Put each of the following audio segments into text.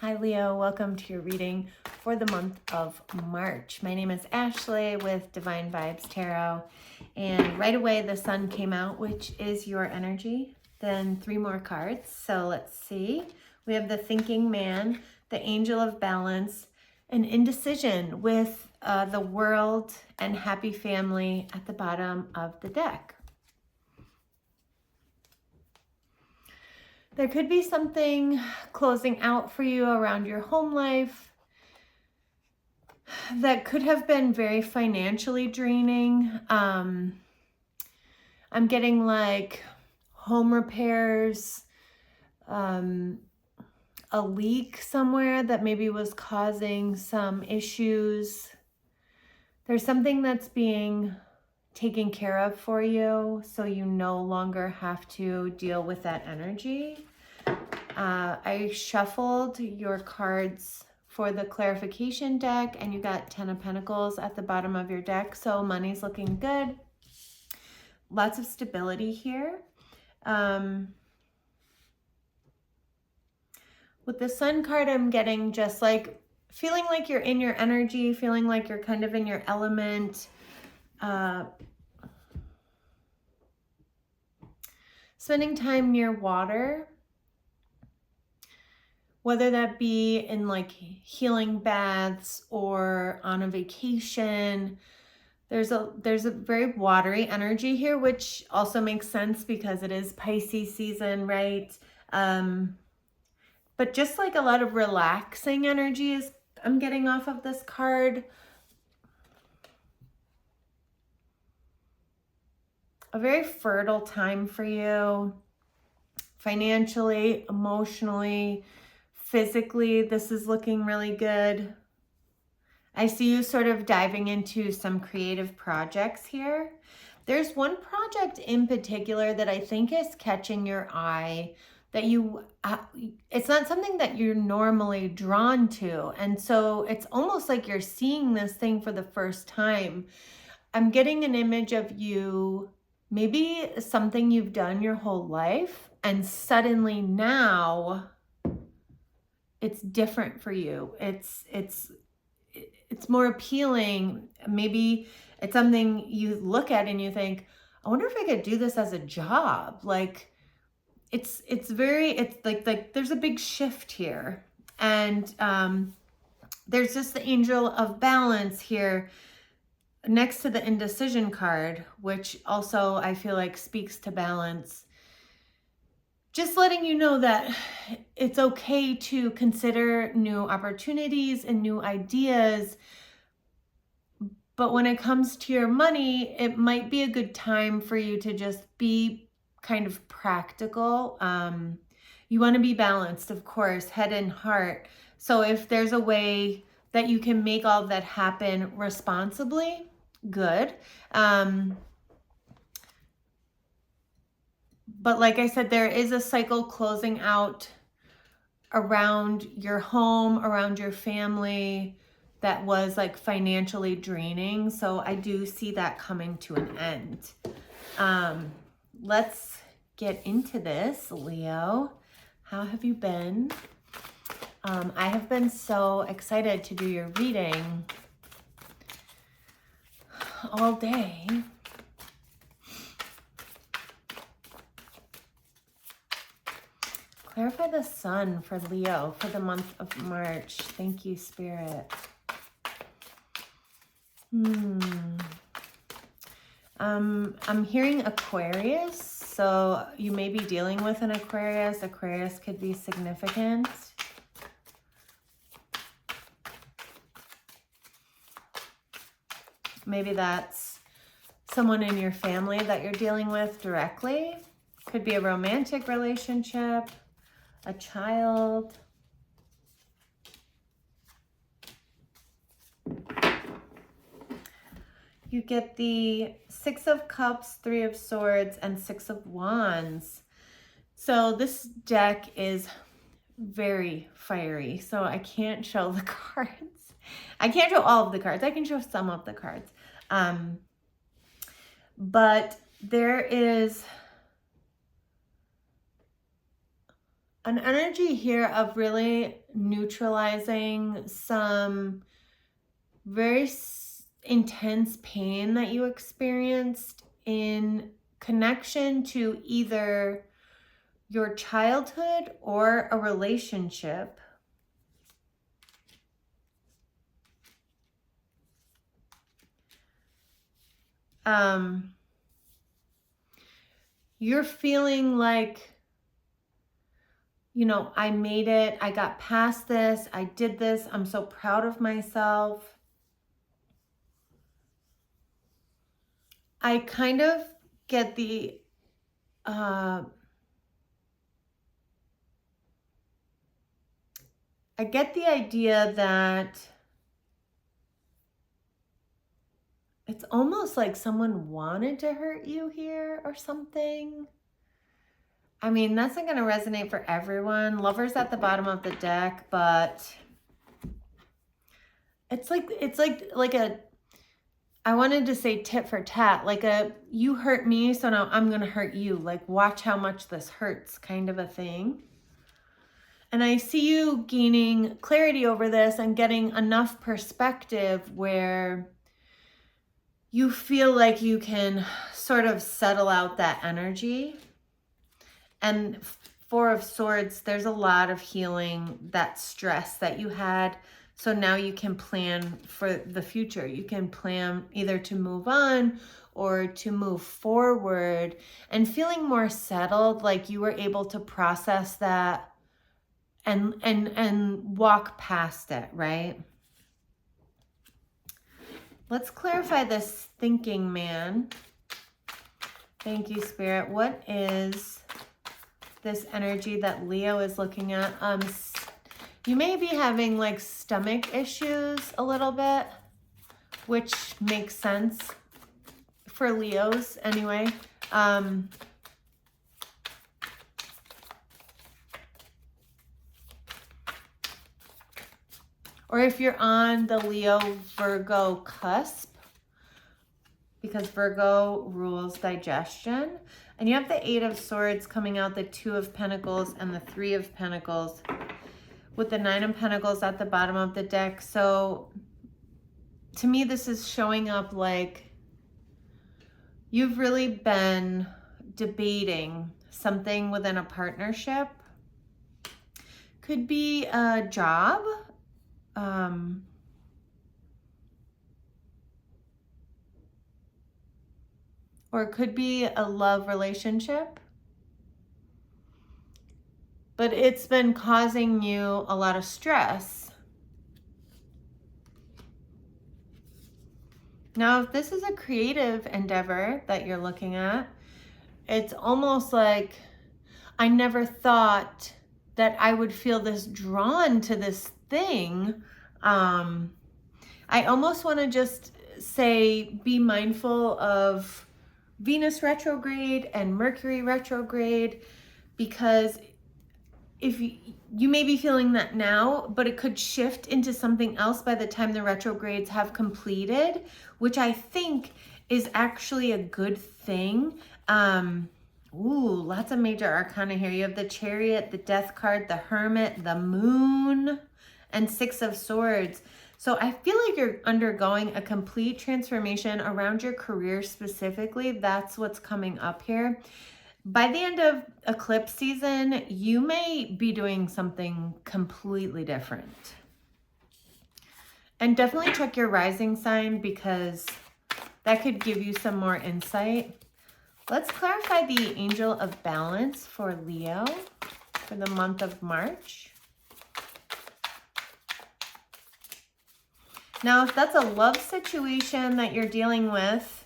Hi Leo, welcome to your reading for the month of March. My name is Ashley with Divine Vibes Tarot, and right away the sun came out, which is your energy. Then 3 more cards, so let's see. We have the Thinking Man, the Angel of Balance, and Indecision with the World and Happy Family at the bottom of the deck. There could be something closing out for you around your home life that could have been very financially draining. I'm getting like home repairs, a leak somewhere that maybe was causing some issues. There's something that's being taken care of for you, so you no longer have to deal with that energy. I shuffled your cards for the clarification deck, and you got 10 of Pentacles at the bottom of your deck, so money's looking good. Lots of stability here. With the Sun card, I'm getting just like feeling like you're in your energy, feeling like you're kind of in your element. Spending time near water, whether that be in like healing baths or on a vacation. There's a very watery energy here, which also makes sense because it is Pisces season, right? But just like a lot of relaxing energies I'm getting off of this card. A very fertile time for you, financially, emotionally, physically. This is looking really good. I see you sort of diving into some creative projects here. There's one project in particular that I think is catching your eye, that it's not something that you're normally drawn to. And so it's almost like you're seeing this thing for the first time. I'm getting an image of you, maybe something you've done your whole life, and suddenly now it's different for you. It's more appealing. Maybe it's something you look at and you think, I wonder if I could do this as a job. Like it's like there's a big shift here. And there's just the Angel of Balance here next to the Indecision card, which also I feel like speaks to balance. Just letting you know that it's okay to consider new opportunities and new ideas. But when it comes to your money, it might be a good time for you to just be kind of practical. You want to be balanced, of course, head and heart. So if there's a way that you can make all of that happen responsibly, good. But like I said, there is a cycle closing out around your home, around your family, that was like financially draining. So I do see that coming to an end. Let's get into this, Leo. How have you been? I have been so excited to do your reading all day. Clarify the Sun for Leo for the month of March. Thank you, Spirit. I'm hearing Aquarius, so you may be dealing with an Aquarius. Aquarius could be significant. Maybe that's someone in your family that you're dealing with directly. Could be a romantic relationship, a child. You get the 6 of Cups, 3 of Swords, and 6 of Wands. So this deck is very fiery, so I can't show the cards. I can't show all of the cards. I can show some of the cards. But there is an energy here of really neutralizing some very intense pain that you experienced in connection to either your childhood or a relationship. You're feeling like, you know, I made it, I got past this, I did this, I'm so proud of myself. I kind of get the, I get the idea that it's almost like someone wanted to hurt you here or something. I mean, that's not going to resonate for everyone. Lover's at the bottom of the deck, but it's like a, I wanted to say tit for tat, like a, you hurt me, so now I'm going to hurt you. Like, watch how much this hurts kind of a thing. And I see you gaining clarity over this and getting enough perspective where you feel like you can sort of settle out that energy. And Four of Swords, there's a lot of healing, that stress that you had. So now you can plan for the future. You can plan either to move on or to move forward, and feeling more settled, like you were able to process that and walk past it, right? Let's clarify this thinking man. Thank you, Spirit. What is this energy that Leo is looking at? You may be having like stomach issues a little bit, which makes sense for Leos anyway. Or if you're on the Leo-Virgo cusp, because Virgo rules digestion. And you have the Eight of Swords coming out, the Two of Pentacles, and the Three of Pentacles, with the Nine of Pentacles at the bottom of the deck. So to me, this is showing up like you've really been debating something within a partnership. Could be a job. Or it could be a love relationship. But it's been causing you a lot of stress. Now, if this is a creative endeavor that you're looking at, it's almost like I never thought that I would feel this drawn to this thing. I almost want to just say, be mindful of Venus retrograde and Mercury retrograde, because if you may be feeling that now, but it could shift into something else by the time the retrogrades have completed, which I think is actually a good thing. Ooh, lots of major arcana here. You have the Chariot, the Death card, the Hermit, the Moon, and Six of Swords. So I feel like you're undergoing a complete transformation around your career specifically. That's what's coming up here. By the end of eclipse season, you may be doing something completely different. And definitely check your rising sign, because that could give you some more insight. Let's clarify the Angel of Balance for Leo for the month of March. Now, if that's a love situation that you're dealing with,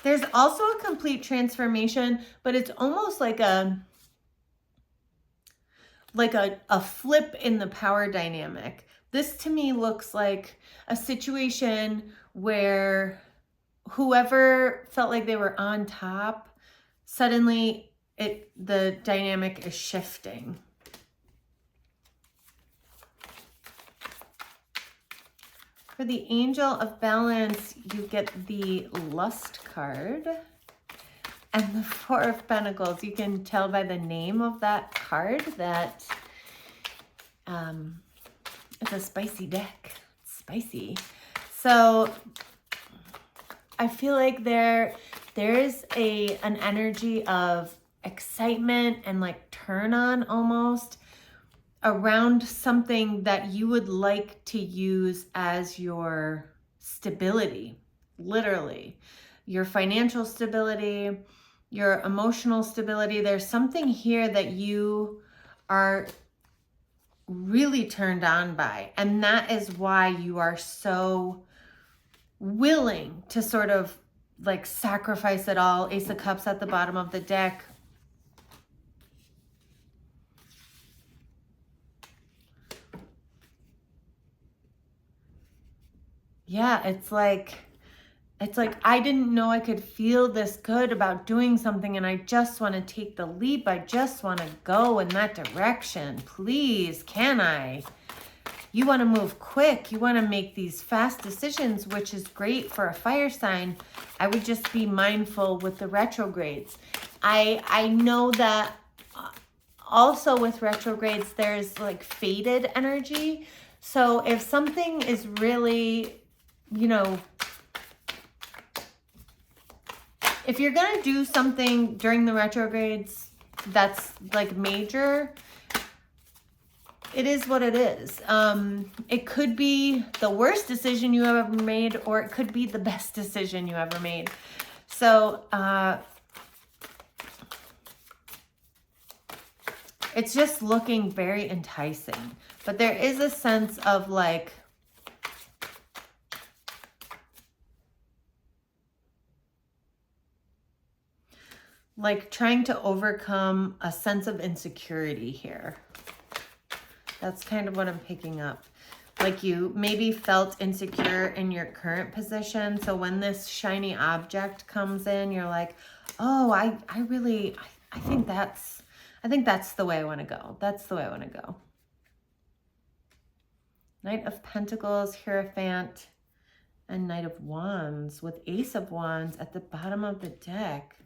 there's also a complete transformation, but it's almost like a flip in the power dynamic. This to me looks like a situation where whoever felt like they were on top, suddenly the dynamic is shifting. For the Angel of Balance, you get the Lust card. And the Four of Pentacles, you can tell by the name of that card that it's a spicy deck. It's spicy. So I feel like there is an energy of excitement and like turn on almost around something that you would like to use as your stability, literally. Your financial stability, your emotional stability. There's something here that you are really turned on by. And that is why you are so willing to sort of like sacrifice it all. Ace of Cups at the bottom of the deck. Yeah, it's like I didn't know I could feel this good about doing something, and I just want to take the leap. I just want to go in that direction. Please, can I? You want to move quick. You want to make these fast decisions, which is great for a fire sign. I would just be mindful with the retrogrades. I know that also with retrogrades, there's like faded energy. So if something is really, you know, if you're going to do something during the retrogrades that's like major, it is what it is. It could be the worst decision you ever made, or it could be the best decision you ever made. So it's just looking very enticing. But there is a sense of like, trying to overcome a sense of insecurity here. That's kind of what I'm picking up. Like you maybe felt insecure in your current position. So when this shiny object comes in, you're like, oh, I think that's the way I want to go. That's the way I want to go. Knight of Pentacles, Hierophant, and Knight of Wands with Ace of Wands at the bottom of the deck.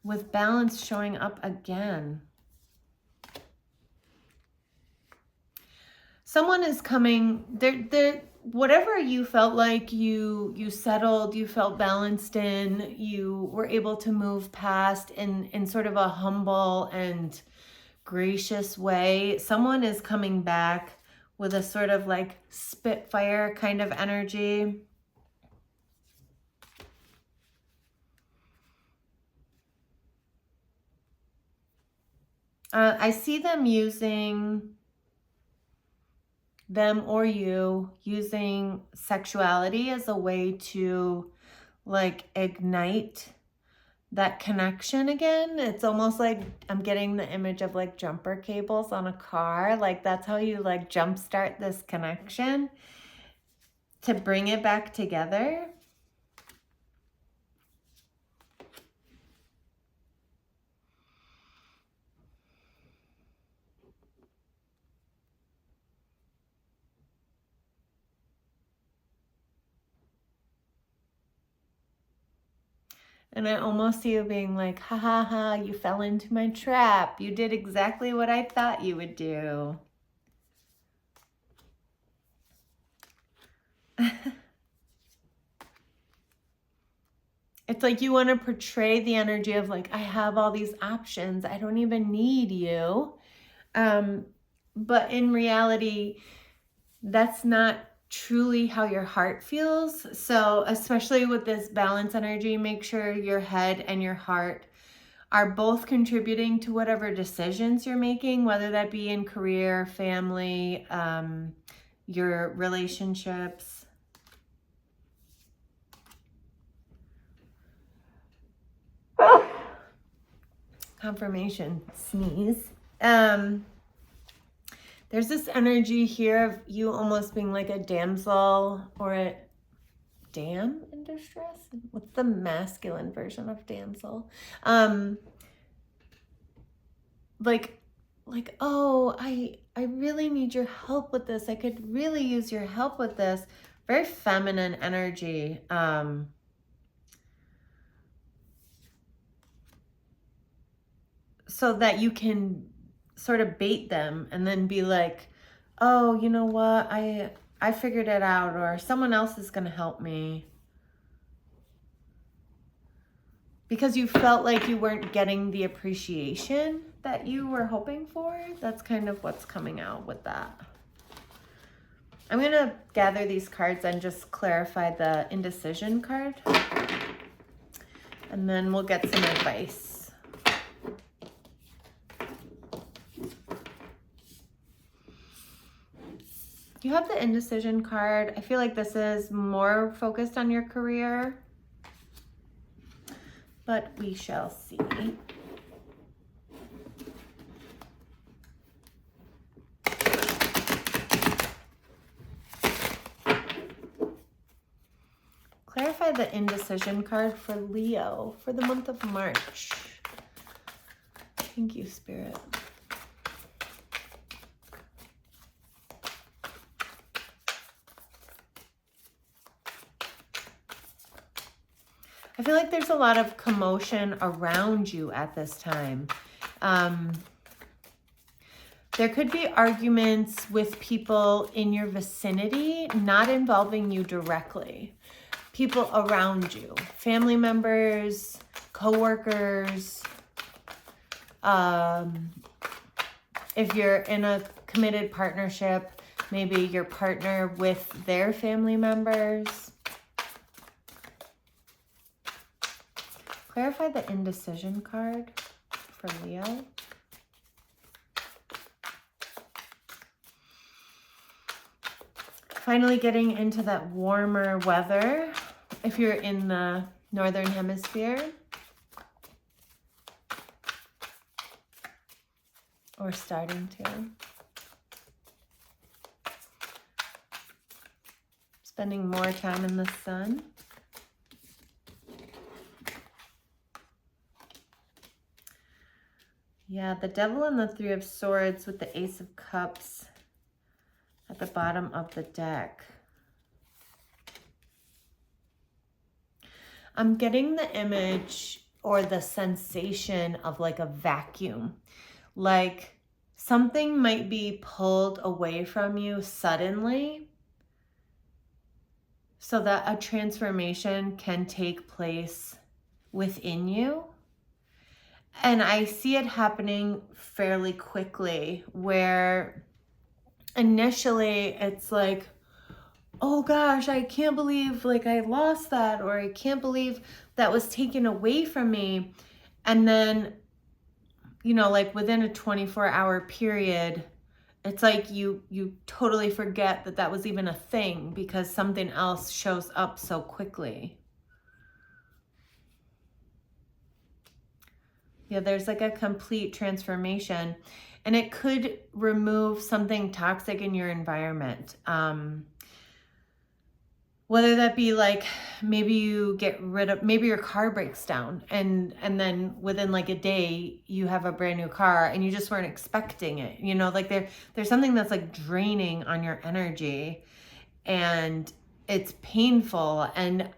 With balance showing up again. Someone is coming, whatever you felt like you settled, you felt balanced in, you were able to move past in sort of a humble and gracious way. Someone is coming back with a sort of like Spitfire kind of energy. I see them using sexuality as a way to like ignite that connection again. It's almost like I'm getting the image of like jumper cables on a car. Like that's how you like jumpstart this connection to bring it back together. And I almost see you being like, ha ha ha, you fell into my trap. You did exactly what I thought you would do. It's like you want to portray the energy of like, I have all these options. I don't even need you. But in reality, that's not truly how your heart feels. So especially with this balance energy, make sure your head and your heart are both contributing to whatever decisions you're making, whether that be in career, family, your relationships. Confirmation, sneeze. There's this energy here of you almost being like a damsel or a dam in distress. What's the masculine version of damsel? Like, oh, I I really need your help with this. I could really use your help with this. Very feminine energy. So that you can sort of bait them and then be like, oh, you know what? I figured it out, or someone else is going to help me. Because you felt like you weren't getting the appreciation that you were hoping for. That's kind of what's coming out with that. I'm going to gather these cards and just clarify the indecision card. And then we'll get some advice. You have the indecision card. I feel like this is more focused on your career, but we shall see. Clarify the indecision card for Leo for the month of March. Thank you, Spirit. I feel like there's a lot of commotion around you at this time. There could be arguments with people in your vicinity, not involving you directly. People around you, family members, coworkers. If you're in a committed partnership, maybe your partner with their family members. Clarify the indecision card for Leo. Finally getting into that warmer weather if you're in the northern hemisphere or starting to. Spending more time in the sun. Yeah, the Devil and the Three of Swords with the Ace of Cups at the bottom of the deck. I'm getting the image or the sensation of like a vacuum. Like something might be pulled away from you suddenly so that a transformation can take place within you. And I see it happening fairly quickly where initially it's like, oh gosh, I can't believe like I lost that, or I can't believe that was taken away from me. And then, you know, like within a 24-hour period, it's like you totally forget that that was even a thing because something else shows up so quickly. Yeah, there's like a complete transformation, and it could remove something toxic in your environment. Whether that be like maybe you get rid of, maybe your car breaks down and then within like a day you have a brand new car and you just weren't expecting it. You know, like there's something that's like draining on your energy and it's painful, and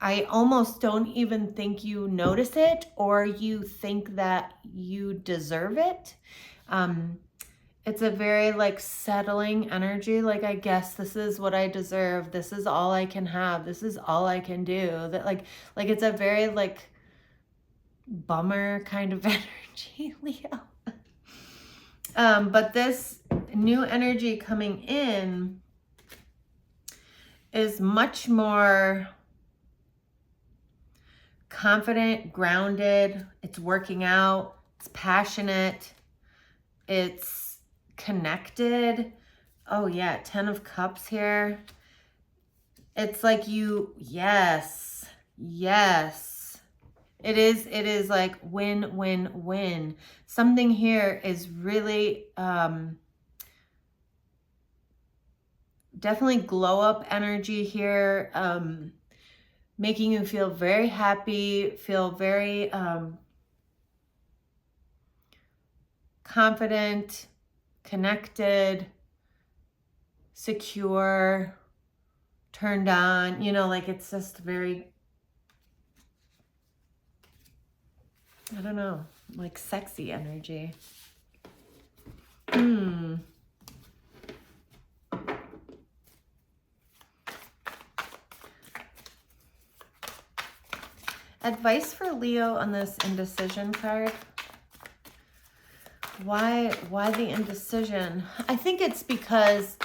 I almost don't even think you notice it or you think that you deserve it. It's a very like settling energy. Like, I guess this is what I deserve. This is all I can have. This is all I can do. That like it's a very like bummer kind of energy, Leo. But this new energy coming in is much more confident, grounded. It's working out. It's passionate. It's connected. Oh yeah, 10 of Cups here. It's like you, yes. It is like win, win, win. Something here is really definitely glow up energy here. Making you feel very happy, feel very confident, connected, secure, turned on, you know, like it's just very, I don't know, like sexy energy. Advice for Leo on this indecision card. Why the indecision? I think it's because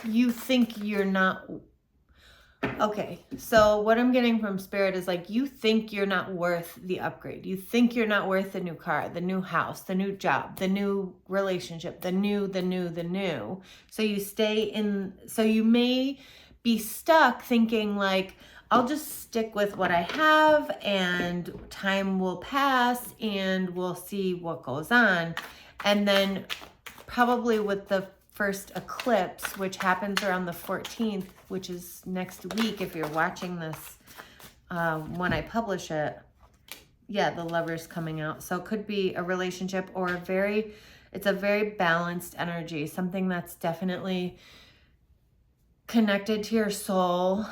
you think you're not. Okay, so what I'm getting from Spirit is like, you think you're not worth the upgrade. You think you're not worth the new car, the new house, the new job, the new relationship, the new. So you stay in, so you may be stuck thinking like, I'll just stick with what I have and time will pass and we'll see what goes on. And then probably with the first eclipse, which happens around the 14th, which is next week if you're watching this when I publish it. Yeah, the Lover's coming out. So it could be a relationship or it's a very balanced energy, something that's definitely connected to your soul.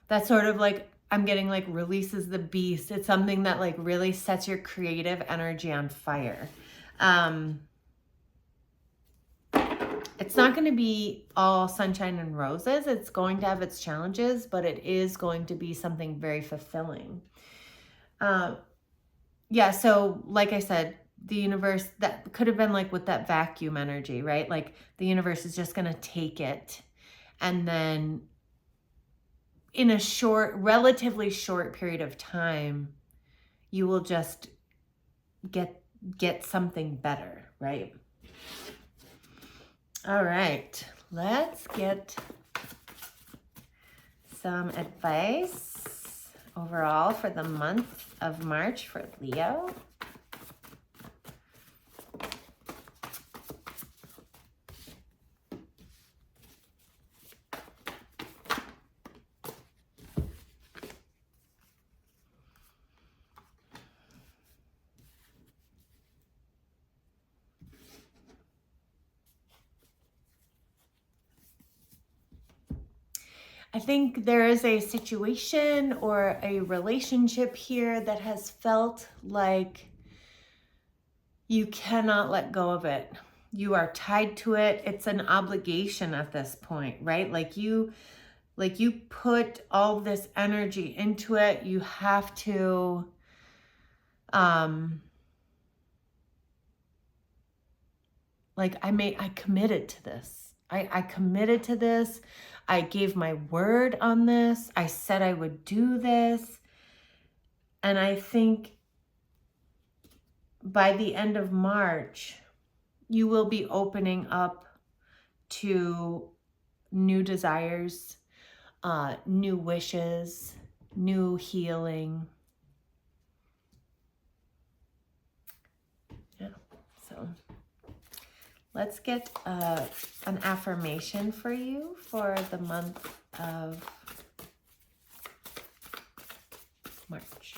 That's sort of like, I'm getting like releases the beast. It's something that like really sets your creative energy on fire. It's not going to be all sunshine and roses. It's going to have its challenges, but it is going to be something very fulfilling. Yeah, so like I said, the universe, that could have been like with that vacuum energy, right? Like the universe is just going to take it, and then in a relatively short period of time, you will just get something better, right? All right, let's get some advice overall for the month of March for Leo. I think there is a situation or a relationship here that has felt like you cannot let go of it. You are tied to it. It's an obligation at this point, right? Like you put all this energy into it. You have to, like I committed to this. I committed to this. I gave my word on this. I said I would do this. And I think by the end of March, you will be opening up to new desires, new wishes, new healing. Yeah, so let's get an affirmation for you for the month of March.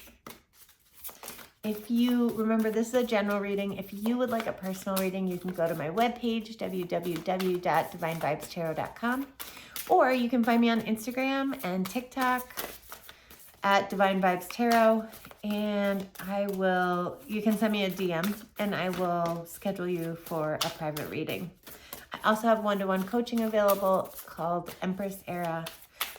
If you remember, this is a general reading. If you would like a personal reading, you can go to my webpage, www.DivineVibezTarot.com, or you can find me on Instagram and TikTok at DivineVibezTarot, and you can send me a DM and I will schedule you for a private reading. I also have one-to-one coaching available called EMPRESS ERA,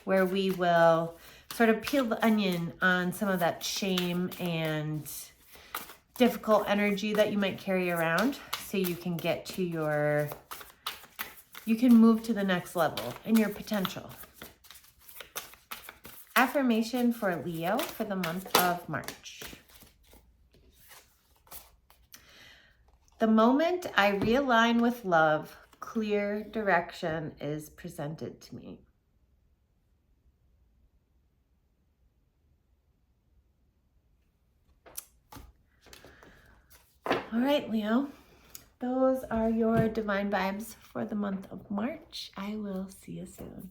where we will sort of peel the onion on some of that shame and difficult energy that you might carry around, so you can you can move to the next level in your potential. Affirmation for Leo for the month of March. The moment I realign with love, clear direction is presented to me. All right, Leo, those are your divine vibes for the month of March. I will see you soon.